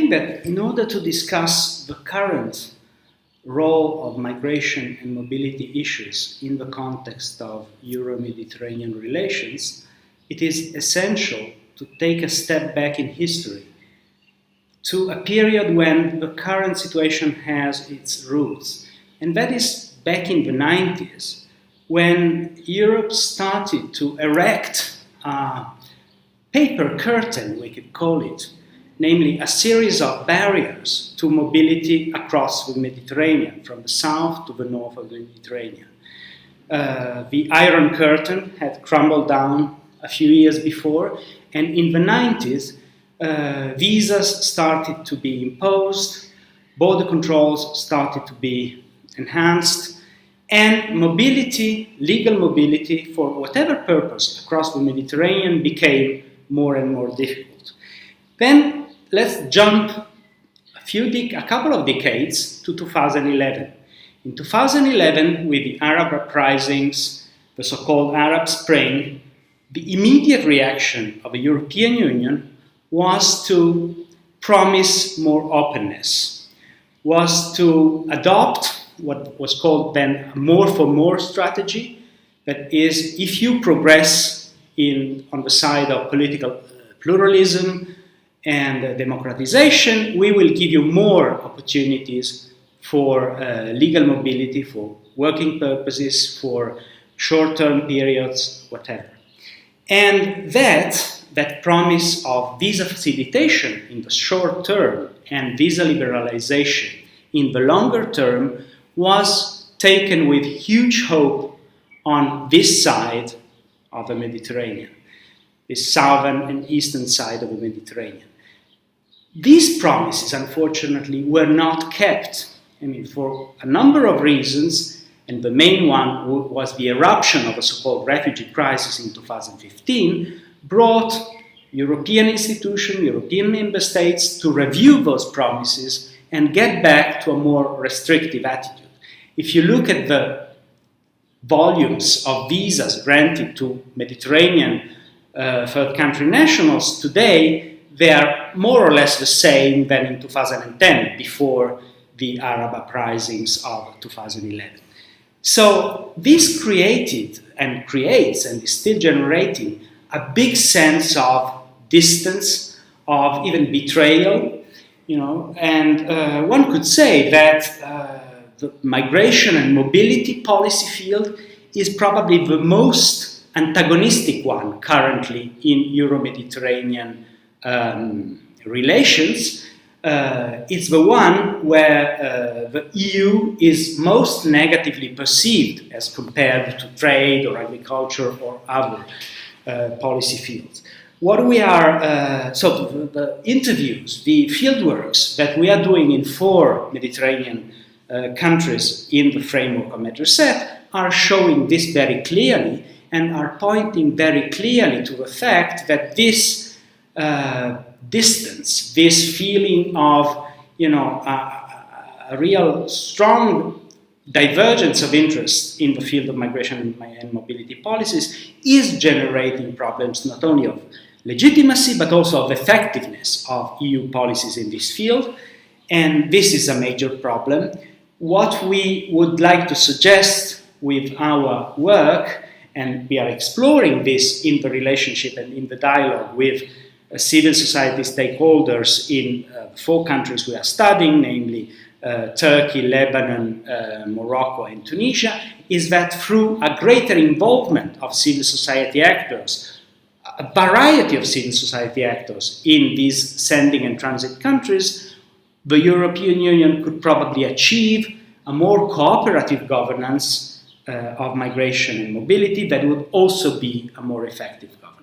think that in order to discuss the current role of migration and mobility issues in the context of Euro-Mediterranean relations, it is essential to take a step back in history to a period when the current situation has its roots. And that is back in the 90s, when Europe started to erect a paper curtain, we could call it, namely a series of barriers to mobility across the Mediterranean, from the south to the north of the Mediterranean. The Iron Curtain had crumbled down a few years before, and in the 90s, visas started to be imposed, border controls started to be enhanced, and mobility, legal mobility for whatever purpose across the Mediterranean became more and more difficult. Then let's jump a couple of decades to 2011. In 2011, with the Arab uprisings, the so-called Arab Spring, the immediate reaction of the European Union was to promise more openness, was to adopt what was called then a more for more strategy. That is, if you progress on the side of political pluralism and democratization, we will give you more opportunities for legal mobility, for working purposes, for short-term periods, whatever. And that promise of visa facilitation in the short term and visa liberalization in the longer term was taken with huge hope on this side of the Mediterranean, the southern and eastern side of the Mediterranean. These promises, unfortunately, were not kept. For a number of reasons, and the main one was the eruption of a so-called refugee crisis in 2015, brought European institutions, European member states to review those promises and get back to a more restrictive attitude. If you look at the volumes of visas granted to Mediterranean third country nationals today, they are more or less the same than in 2010, before the Arab uprisings of 2011. So this created and creates and is still generating a big sense of distance, of even betrayal, and one could say that the migration and mobility policy field is probably the most antagonistic one currently in Euro-Mediterranean relations. It's the one where the EU is most negatively perceived as compared to trade or agriculture or other policy fields. What we are, the interviews, the fieldworks that we are doing in 4 Mediterranean countries in the framework of Medreset are showing this very clearly and are pointing very clearly to the fact that this distance, this feeling of, a real strong divergence of interest in the field of migration and mobility policies is generating problems not only of legitimacy but also of effectiveness of EU policies in this field, and this is a major problem. What we would like to suggest with our work, and we are exploring this in the relationship and in the dialogue with civil society stakeholders in 4 countries we are studying, namely Turkey, Lebanon, Morocco and Tunisia, is that through a greater involvement of civil society actors, a variety of civil society actors in these sending and transit countries, the European Union could probably achieve a more cooperative governance of migration and mobility that would also be a more effective governance.